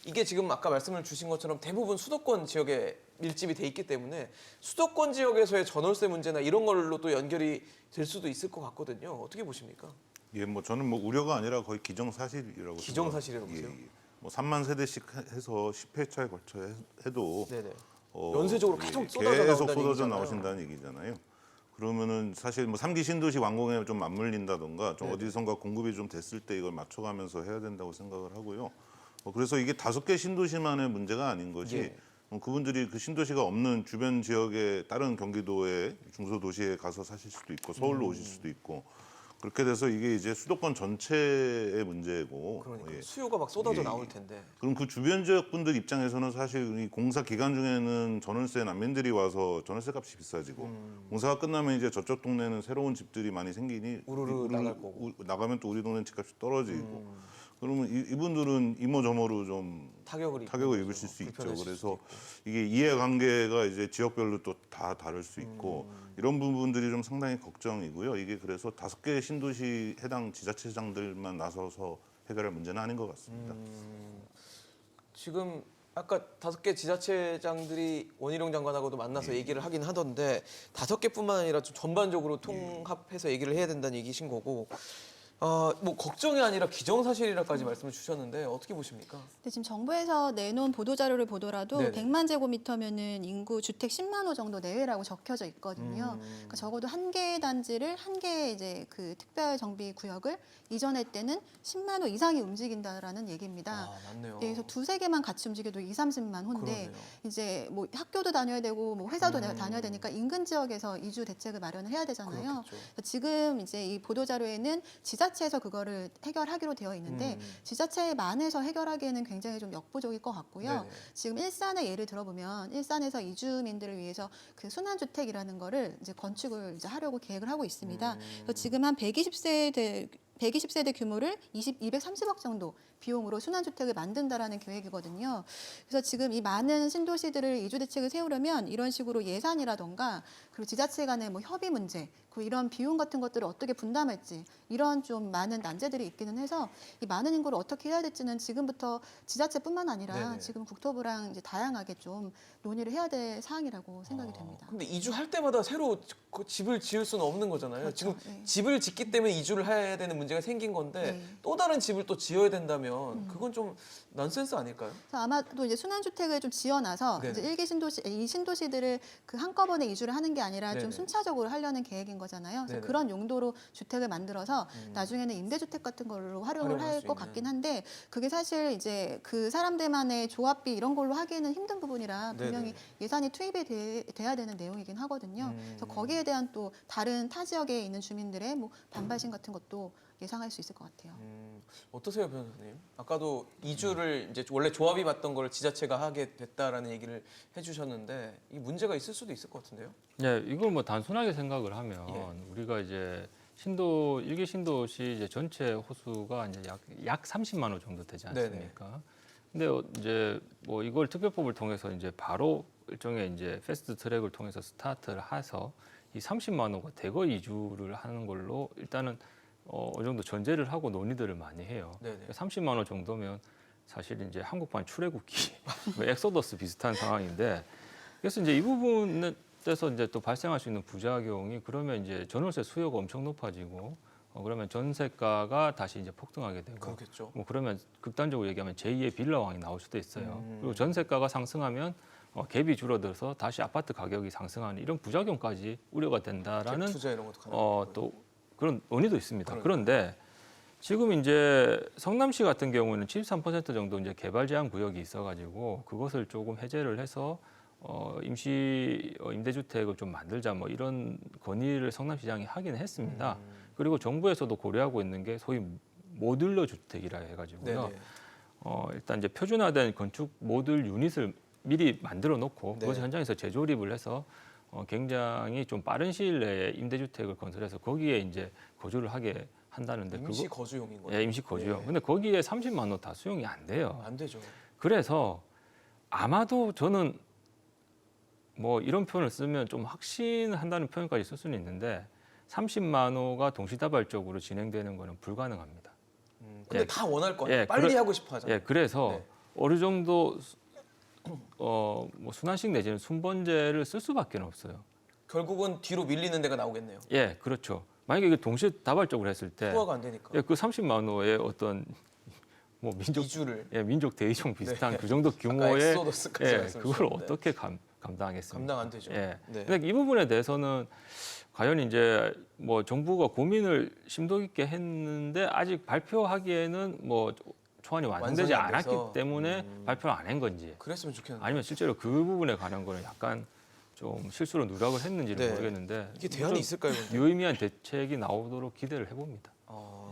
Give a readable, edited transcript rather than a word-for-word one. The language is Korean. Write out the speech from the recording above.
이게 지금 아까 말씀을 주신 것처럼 대부분 수도권 지역에 밀집이 돼 있기 때문에 수도권 지역에서의 전월세 문제나 이런 걸로 또 연결이 될 수도 있을 것 같거든요. 어떻게 보십니까? 예, 뭐 저는 뭐 우려가 아니라 거의 기정사실이라고 기정사실이라고 생각합니다. 보세요? 뭐 3만 세대씩 해서 10회차에 걸쳐 해도 네네. 연쇄적으로 계속 쏟아져 계속 나온다는 쏟아져 얘기잖아요. 나오신다는 얘기잖아요. 그러면은 사실 뭐 3기 신도시 완공에 좀 맞물린다던가 좀 네네. 어디선가 공급이 좀 됐을 때 이걸 맞춰가면서 해야 된다고 생각을 하고요. 그래서 이게 5개 신도시만의 문제가 아닌 것이 예. 그분들이 그 신도시가 없는 주변 지역의 다른 경기도의 중소도시에 가서 사실 수도 있고 서울로 오실 수도 있고 그렇게 돼서 이게 이제 수도권 전체의 문제고 그러니까 예. 수요가 막 쏟아져 예, 나올 예. 텐데. 그럼 그 주변 지역 분들 입장에서는 사실 이 공사 기간 중에는 전월세 난민들이 와서 전월세 값이 비싸지고 공사가 끝나면 이제 저쪽 동네는 새로운 집들이 많이 생기니 우르르 나갈 거고. 나가면 또 우리 동네 집값이 떨어지고 그러면 이분들은 이모저모로 좀 타격을 입으실 수 있죠. 불편해질 그래서 수도 있고. 이게 이해관계가 이제 지역별로 또 다 다를 수 있고 이런 부분들이 좀 상당히 걱정이고요. 이게 그래서 5개 신도시 해당 지자체장들만 나서서 해결할 문제는 아닌 것 같습니다. 지금 아까 5개 지자체장들이 원희룡 장관하고도 만나서 얘기를 하긴 하던데 5개뿐만 아니라 좀 전반적으로 통합해서 얘기를 해야 된다는 얘기신 거고 뭐 걱정이 아니라 기정사실이라까지 말씀을 주셨는데 어떻게 보십니까? 근데 지금 정부에서 내놓은 보도 자료를 보더라도 네네. 100만 제곱미터면은 인구 주택 10만 호 정도 내외라고 적혀져 있거든요. 그러니까 적어도 한 개의 단지를 한 개의 이제 그 특별 정비 구역을 이전할 때는 10만 호 이상이 움직인다라는 얘기입니다. 맞네요. 그래서 2-3개만 같이 움직여도 2-30만 호인데 그러네요. 이제 뭐 학교도 다녀야 되고 뭐 회사도 다녀야 되니까 인근 지역에서 이주 대책을 마련을 해야 되잖아요. 그렇겠죠. 그래서 지금 이제 이 보도 자료에는 지자체에서 그거를 해결하기로 되어 있는데 지자체에 만해서 해결하기에는 굉장히 좀 역부족일 것 같고요. 네네. 지금 일산의 예를 들어보면 일산에서 이주민들을 위해서 그 순환주택이라는 거를 이제 건축을 이제 하려고 계획을 하고 있습니다. 그래서 지금 한 120세대 규모를 230억 정도 비용으로 순환주택을 만든다라는 계획이거든요. 그래서 지금 이 많은 신도시들을 이주대책을 세우려면 이런 식으로 예산이라던가 그리고 지자체 간의 뭐 협의 문제, 그리고 이런 비용 같은 것들을 어떻게 분담할지 이런 좀 많은 난제들이 있기는 해서 이 많은 인구를 어떻게 해야 될지는 지금부터 지자체뿐만 아니라 네네. 지금 국토부랑 이제 다양하게 좀 논의를 해야 될 사항이라고 생각이 됩니다. 근데 이주할 때마다 새로 그 집을 지을 수는 없는 거잖아요. 그렇죠. 지금 네. 집을 짓기 때문에 이주를 해야 되는 문제가 생긴 건데 네. 또 다른 집을 또 지어야 된다면 그건 좀 난센스 아닐까요? 그래서 아마도 이제 순환주택을 좀 지어놔서 네네. 이제 일개 신도시, 이 신도시들을 그 한꺼번에 이주를 하는 게 아니라 네네. 좀 순차적으로 하려는 계획인 거잖아요. 그래서 네네. 그런 용도로 주택을 만들어서 나중에는 임대주택 같은 걸로 활용을 활용할 할 수 것 있는. 같긴 한데 그게 사실 이제 그 사람들만의 조합비 이런 걸로 하기에는 힘든 부분이라 분명히 네네. 예산이 투입이 돼야 되는 내용이긴 하거든요. 그래서 거기에 대한 또 다른 타 지역에 있는 주민들의 뭐 반발심 같은 것도 예상할 수 있을 것 같아요. 어떠세요, 변호사님? 아까도 이주를 이제 원래 조합이 맞던 걸 지자체가 하게 됐다라는 얘기를 해주셨는데 이 문제가 있을 수도 있을 것 같은데요? 네, 이걸 뭐 단순하게 생각을 하면 예. 우리가 이제 일개 신도시 이제 전체 호수가 이제 약 30만 호 정도 되지 않습니까? 근데 이제 뭐 이걸 특별법을 통해서 이제 바로 일종의 이제 패스트 트랙을 통해서 스타트를 해서 이 30만 호가 대거 이주를 하는 걸로 일단은 어느 정도 전제를 하고 논의들을 많이 해요. 네네. 30만 호 정도면 사실 이제 한국판 출애굽기, 뭐 엑소더스 비슷한 상황인데 그래서 이제 이 부분에서 이제 또 발생할 수 있는 부작용이 그러면 이제 전월세 수요가 엄청 높아지고 그러면 전세가가 다시 이제 폭등하게 되고 그렇겠죠. 뭐 그러면 극단적으로 얘기하면 제2의 빌라왕이 나올 수도 있어요. 그리고 전세가가 상승하면 갭이 줄어들어서 다시 아파트 가격이 상승하는 이런 부작용까지 우려가 된다라는 투자 이런 것도 가능하고. 또 그런 논의도 있습니다. 그러니까요. 그런데 지금 이제 성남시 같은 경우는 73% 정도 이제 개발 제한 구역이 있어가지고 그것을 조금 해제를 해서 임시 임대주택을 좀 만들자 뭐 이런 건의를 성남시장이 하긴 했습니다. 그리고 정부에서도 고려하고 있는 게 소위 모듈러 주택이라 해가지고요. 네네. 일단 이제 표준화된 건축 모듈 유닛을 미리 만들어 놓고 그것을 네. 현장에서 재조립을 해서 굉장히 좀 빠른 시일 내에 임대주택을 건설해서 거기에 이제 거주를 하게 한다는데 임시 거주용인 거죠. 예, 임시 거주용. 예. 근데 거기에 30만 원 다 수용이 안 돼요. 안 되죠. 그래서 아마도 저는 뭐 이런 표현을 쓰면 좀 확신한다는 표현까지 쓸 수는 있는데 30만 호가 동시다발적으로 진행되는 거는 불가능합니다. 근데 예. 다 원할 거 아니에요. 예, 빨리 하고 싶어 하잖아요. 예, 그래서 네. 어느 정도 뭐 순환식 내지는 순번제를 쓸 수밖에 없어요. 결국은 뒤로 밀리는 데가 나오겠네요. 예, 그렇죠. 만약에 이게 동시에 다발적으로 했을 때 소화가 안 되니까. 예, 그 30만 호의 어떤 뭐 민족 이주를 민족 대이종 비슷한 네. 그 정도 아까 규모의 엑소더스까지 예, 말씀해 그걸 주셨는데. 어떻게 감당하겠습니까? 감당 안 되죠. 예. 네. 근데 이 부분에 대해서는 과연 이제 뭐 정부가 고민을 심도 있게 했는데 아직 발표하기에는 뭐 초안이 완성되지 완성이 안 않았기 돼서. 때문에 발표를 안 한 건지 그랬으면 좋겠는데. 아니면 실제로 그 부분에 관한 거는 약간 좀 실수로 누락을 했는지는 네. 모르겠는데 이게 대안이 있을까요? 근데? 유의미한 대책이 나오도록 기대를 해봅니다. 어...